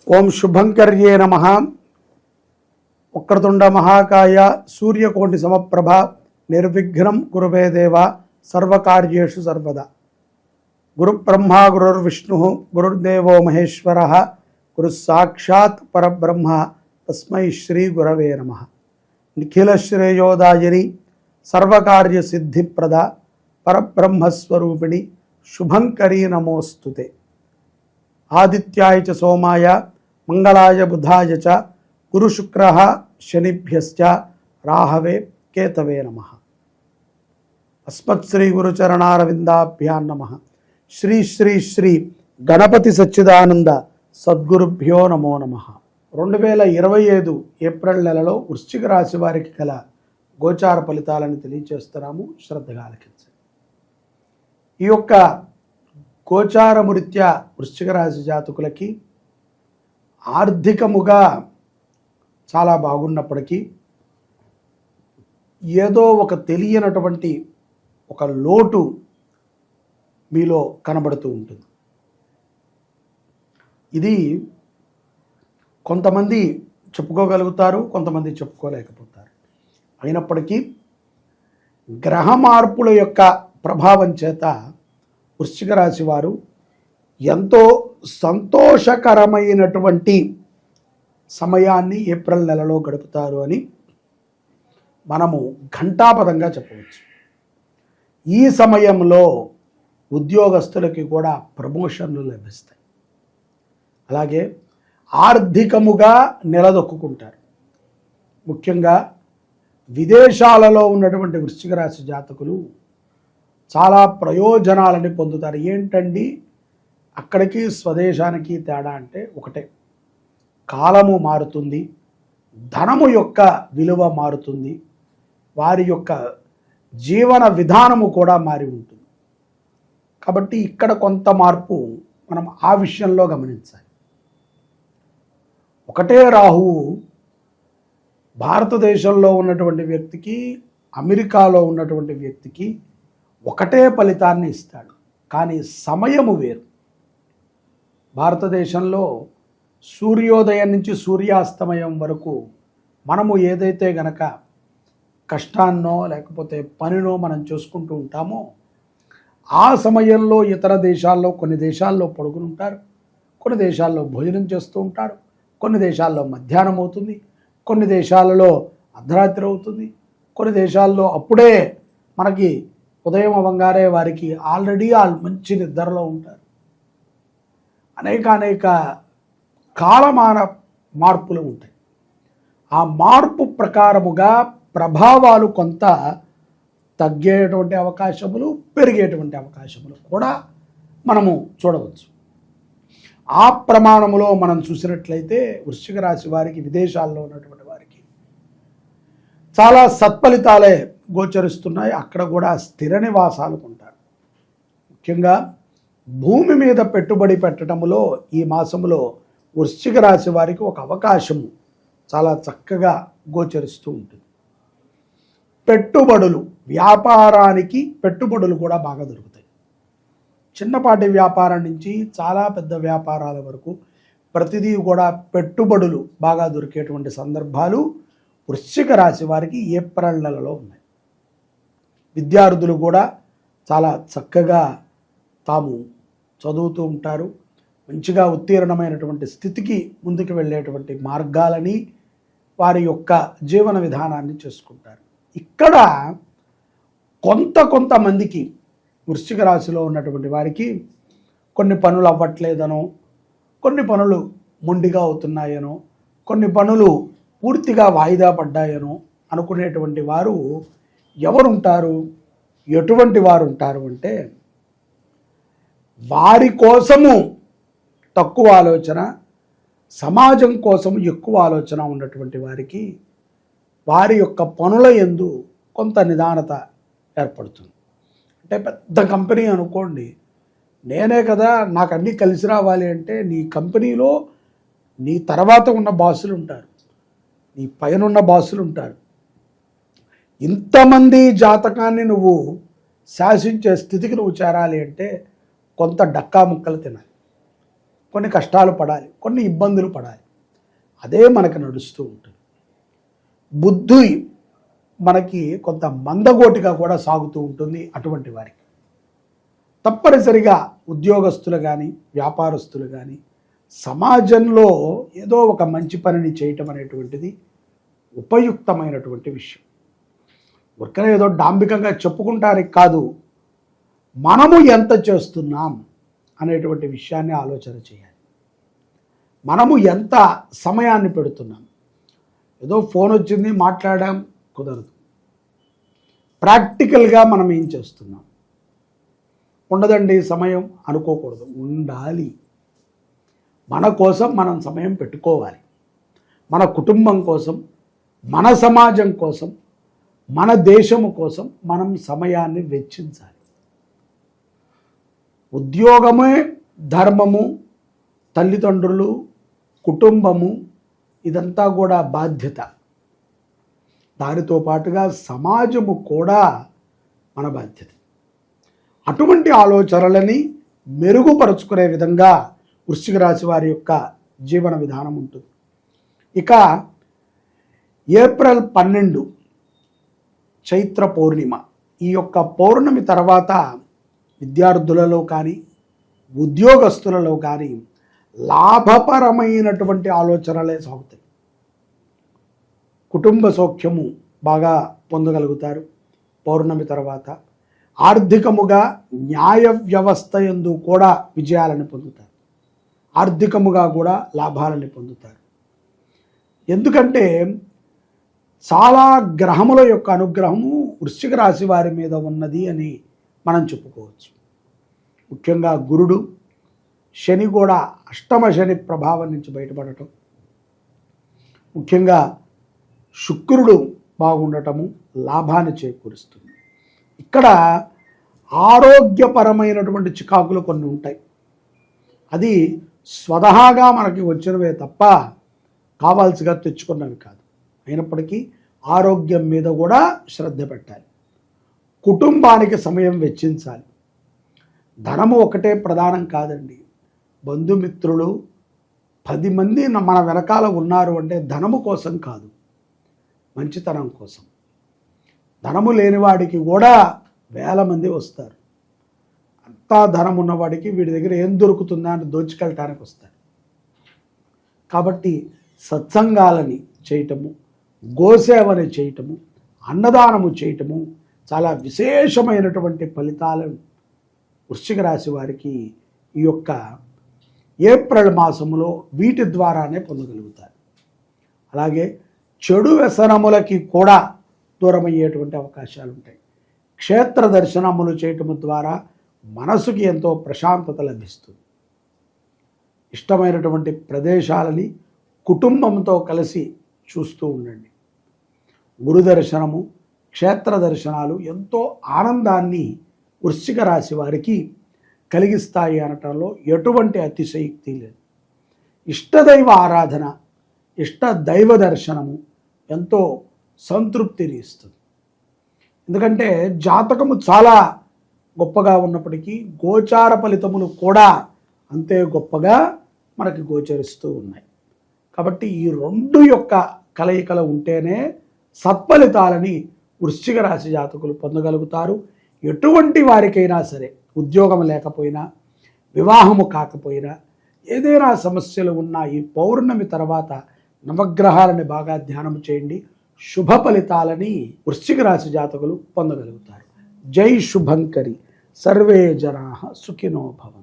ఓం శుభంకర్యే నమః. వక్రతుండ మహాకాయ సూర్యకోటి సమప్రభ నిర్విఘ్నం కురుమే దేవ సర్వకార్యేషు సర్వదా. గురుబ్రహ్మ గురుర్విష్ణు గురుర్దేవో మహేశ్వర గురు సాక్షాత్ పరబ్రహ్మ తస్మై శ్రీ గురవే నమః. నిఖిల శ్రేయోదాయిని సర్వకార్య సిద్ధిప్రద పరబ్రహ్మస్వరూపిణి శుభంకరీ నమోస్తుతే. ఆదిత్యాయ చ సోమాయ మంగళాయ బుధాయ చ గురు శుక్ర శనిభ్యశ్చ రాహవే కేతవే నమః. అస్మత్ శ్రీ గురుచరణారవిందాభ్యాం నమః. శ్రీ శ్రీ శ్రీ గణపతి సచ్చిదానంద సద్గురుభ్యో నమో నమః. 2025 ఏప్రిల్ నెలలో వృశ్చిక రాశి వారికి గల గోచార ఫలితాలను తెలియచేస్తున్నాము. శ్రద్ధగా ఆలకించండి. ఈ యొక్క గోచారమురీత్యా వృశ్చిక రాశి జాతకులకి ఆర్థికముగా చాలా బాగున్నప్పటికీ ఏదో ఒక తెలియనటువంటి ఒక లోటు మీలో కనబడుతూ ఉంటుంది. ఇది కొంతమంది చెప్పుకోగలుగుతారు, కొంతమంది చెప్పుకోలేకపోతారు. అయినప్పటికీ గ్రహ మార్పుల యొక్క ప్రభావం చేత వృశ్చిక రాశి వారు ఎంతో సంతోషకరమైనటువంటి సమయాన్ని ఏప్రిల్ నెలలో గడుపుతారు అని మనము ఘంటాపదంగా చెప్పవచ్చు. ఈ సమయంలో ఉద్యోగస్తులకి కూడా ప్రమోషన్లు లభిస్తాయి. అలాగే ఆర్థికముగా నిలదొక్కుంటారు. ముఖ్యంగా విదేశాలలో ఉన్నటువంటి వృశ్చిక రాశి జాతకులు చాలా ప్రయోజనాలని పొందుతారు. ఏంటండి అక్కడికి స్వదేశానికి తేడా అంటే ఒకటే, కాలము మారుతుంది, ధనము యొక్క విలువ మారుతుంది, వారి యొక్క జీవన విధానము కూడా మారి ఉంటుంది. కాబట్టి ఇక్కడ కొంత మార్పు మనం ఆ విషయంలో గమనించాలి. ఒకటే రాహువు భారతదేశంలో ఉన్నటువంటి వ్యక్తికి, అమెరికాలో ఉన్నటువంటి వ్యక్తికి ఒకటే ఫలితాన్ని ఇస్తాడు, కానీ సమయము వేరు. భారతదేశంలో సూర్యోదయం నుంచి సూర్యాస్తమయం వరకు మనము ఏదైతే గనక కష్టాన్నో లేకపోతే పనినో మనం చేసుకుంటూ ఉంటామో, ఆ సమయంలో ఇతర దేశాల్లో కొన్ని దేశాల్లో పడుకుని ఉంటారు, కొన్ని దేశాల్లో భోజనం చేస్తూ ఉంటారు, కొన్ని దేశాల్లో మధ్యాహ్నం అవుతుంది, కొన్ని దేశాలలో అర్ధరాత్రి అవుతుంది, కొన్ని దేశాల్లో అప్పుడే మనకి ఉదయం అవ్వగానే వారికి ఆల్రెడీ వాళ్ళు మంచి నిద్రలో ఉంటారు. అనేక కాలమాన మార్పులు ఉంటాయి. ఆ మార్పు ప్రకారముగా ప్రభావాలు కొంత తగ్గేటువంటి అవకాశములు, పెరిగేటువంటి అవకాశములు కూడా మనము చూడవచ్చు. ఆ ప్రమాణములో మనం చూసినట్లయితే వృశ్చిక రాశి వారికి, విదేశాల్లో ఉన్నటువంటి వారికి చాలా సత్ఫలితాలే గోచరిస్తున్నాయి. అక్కడ కూడా స్థిర నివాసాలు ఉంటారు. ముఖ్యంగా భూమి మీద పెట్టుబడి పెట్టడంలో ఈ మాసంలో వృశ్చిక రాశి వారికి ఒక అవకాశము చాలా చక్కగా గోచరిస్తూ ఉంటుంది. పెట్టుబడులు, వ్యాపారానికి పెట్టుబడులు కూడా బాగా దొరుకుతాయి. చిన్నపాటి వ్యాపారం నుంచి చాలా పెద్ద వ్యాపారాల వరకు ప్రతిదీ కూడా పెట్టుబడులు బాగా దొరికేటువంటి సందర్భాలు వృశ్చిక రాశి వారికి ఏప్రిల్ నెలలో ఉన్నాయి. విద్యార్థులు కూడా చాలా చక్కగా తాము చదువుతూ ఉంటారు. మంచిగా ఉత్తీర్ణమైనటువంటి స్థితికి ముందుకు వెళ్ళేటువంటి మార్గాలని, వారి యొక్క జీవన విధానాన్ని చేసుకుంటారు. ఇక్కడ కొంతమందికి వృశ్చిక రాశిలో ఉన్నటువంటి వారికి కొన్ని పనులు అవ్వట్లేదనో, కొన్ని పనులు మొండిగా అవుతున్నాయనో, కొన్ని పనులు పూర్తిగా వాయిదా పడ్డాయనో అనుకునేటువంటి వారు ఎవరుంటారు, ఎటువంటి వారు ఉంటారు అంటే, వారి కోసము తక్కువ ఆలోచన, సమాజం కోసం ఎక్కువ ఆలోచన ఉన్నటువంటి వారికి వారి యొక్క పనుల యందు కొంత నిదానత ఏర్పడుతుంది. అంటే పెద్ద కంపెనీ అనుకోండి, నేనే కదా నాకు అన్నీ కలిసి రావాలి అంటే నీ కంపెనీలో నీ తర్వాత ఉన్న బాసులు ఉంటారు, నీ పైన ఉన్న బాసులు ఉంటారు. ఇంతమంది జాతకాన్ని నువ్వు శాసించే స్థితికి నువ్వు చేరాలి అంటే కొంత డక్కా ముక్కలు తినాలి, కొన్ని కష్టాలు పడాలి, కొన్ని ఇబ్బందులు పడాలి. అదే మనకు నడుస్తూ ఉంటుంది. బుద్ధి మనకి కొంత మందగోటిగా కూడా సాగుతూ ఉంటుంది. అటువంటి వారికి తప్పనిసరిగా ఉద్యోగస్తులు కానీ వ్యాపారస్తులు కానీ సమాజంలో ఏదో ఒక మంచి పనిని చేయటం అనేటువంటిది ఉపయుక్తమైనటువంటి విషయం. ఊరికనే ఏదో డాంబికంగా చెప్పుకుంటానికి కాదు, మనము ఎంత చేస్తున్నాం అనేటువంటి విషయాన్ని ఆలోచన చేయాలి. మనము ఎంత సమయాన్ని పెడుతున్నాం. ఏదో ఫోన్ వచ్చింది మాట్లాడాం కుదరదు. ప్రాక్టికల్గా మనం ఏం చేస్తున్నాం. ఉండదండి సమయం అనుకోకూడదు, ఉండాలి. మన కోసం మనం సమయం పెట్టుకోవాలి. మన కుటుంబం కోసం, మన సమాజం కోసం, మన దేశము కోసం మనం సమయాన్ని వెచ్చించాలి. ఉద్యోగమే ధర్మము, తల్లిదండ్రులు, కుటుంబము ఇదంతా కూడా బాధ్యత. దానితో పాటుగా సమాజము కూడా మన బాధ్యత. అటువంటి ఆలోచనలని మెరుగుపరుచుకునే విధంగా వృశ్చిక రాశి వారి యొక్క జీవన విధానం ఉంటుంది. ఇక ఏప్రిల్ 12 చైత్ర పౌర్ణిమ, ఈ యొక్క పౌర్ణమి తర్వాత విద్యార్థులలో కానీ ఉద్యోగస్తులలో కానీ లాభపరమైనటువంటి ఆలోచనలే సాగుతాయి. కుటుంబ సౌఖ్యము బాగా పొందగలుగుతారు. పౌర్ణమి తర్వాత ఆర్థికముగా న్యాయ వ్యవస్థ యందు కూడా విజయాలను పొందుతారు. ఆర్థికముగా కూడా లాభాలను పొందుతారు. ఎందుకంటే చాలా గ్రహముల యొక్క అనుగ్రహము వృశ్చిక రాశి వారి మీద ఉన్నది అని మనం చెప్పుకోవచ్చు. ముఖ్యంగా గురుడు, శని కూడా అష్టమ శని ప్రభావం నుంచి బయటపడటం, ముఖ్యంగా శుక్రుడు బాగుండటము లాభాన్ని చేకూరుస్తుంది. ఇక్కడ ఆరోగ్యపరమైనటువంటి చికాకులు కొన్ని ఉంటాయి. అది స్వతహాగా మనకి వచ్చినవే తప్ప కావాల్సిగా తెచ్చుకున్నవి కాదు. అయినప్పటికీ ఆరోగ్యం మీద కూడా శ్రద్ధ పెట్టాలి. కుటుంబానికి సమయం వెచ్చించాలి. ధనము ఒకటే ప్రధానం కాదండి. బంధుమిత్రులు 10 మంది మన వెనకాల ఉన్నారు అంటే ధనము కోసం కాదు, మంచితనం కోసం. ధనము లేనివాడికి కూడా వేల మంది వస్తారు. అంతా ధనం ఉన్నవాడికి వీడి దగ్గర ఏం దొరుకుతుందా అని దోచుకెళ్ళటానికి వస్తారు. కాబట్టి సత్సంగాలని చేయటము, గోసేవని చేయటము, అన్నదానము చేయటము చాలా విశేషమైనటువంటి ఫలితాలను వృశ్చిక రాశి వారికి ఈ యొక్క ఏప్రిల్ మాసములో వీటి ద్వారానే పొందగలుగుతారు. అలాగే చెడు వ్యసనములకి కూడా దూరమయ్యేటువంటి అవకాశాలు ఉంటాయి. క్షేత్ర దర్శనములు చేయటం ద్వారా మనసుకి ఎంతో ప్రశాంతత లభిస్తుంది. ఇష్టమైనటువంటి ప్రదేశాలని కుటుంబంతో కలిసి చూస్తూ ఉండండి. గురు దర్శనము, క్షేత్ర దర్శనాలు ఎంతో ఆనందాన్ని వృశ్చిక రాశి వారికి కలిగిస్తాయి అనటంలో ఎటువంటి అతిశయోక్తి లేదు. ఇష్టదైవ ఆరాధన, ఇష్ట దైవ దర్శనము ఎంతో సంతృప్తిని ఇస్తుంది. ఎందుకంటే జాతకము చాలా గొప్పగా ఉన్నప్పటికీ గోచార ఫలితములు కూడా అంతే గొప్పగా మనకి గోచరిస్తూ ఉన్నాయి. కాబట్టి ఈ 2 యొక్క కలయికలు ఉంటేనే సత్ఫలితాలని వృశ్చిక రాశి జాతకులు పొందగలుగుతారు. ఎటువంటి వారికైనా సరే, ఉద్యోగం లేకపోయినా, వివాహము కాకపోయినా, ఏదైనా సమస్యలు ఉన్నా ఈ పౌర్ణమి తర్వాత నవగ్రహాలని బాగా ధ్యానం చేయండి. శుభ ఫలితాలని వృశ్చిక రాశి జాతకులు పొందగలుగుతారు. జై శుభంకరి. సర్వే జనాః సుఖినో భవంతు.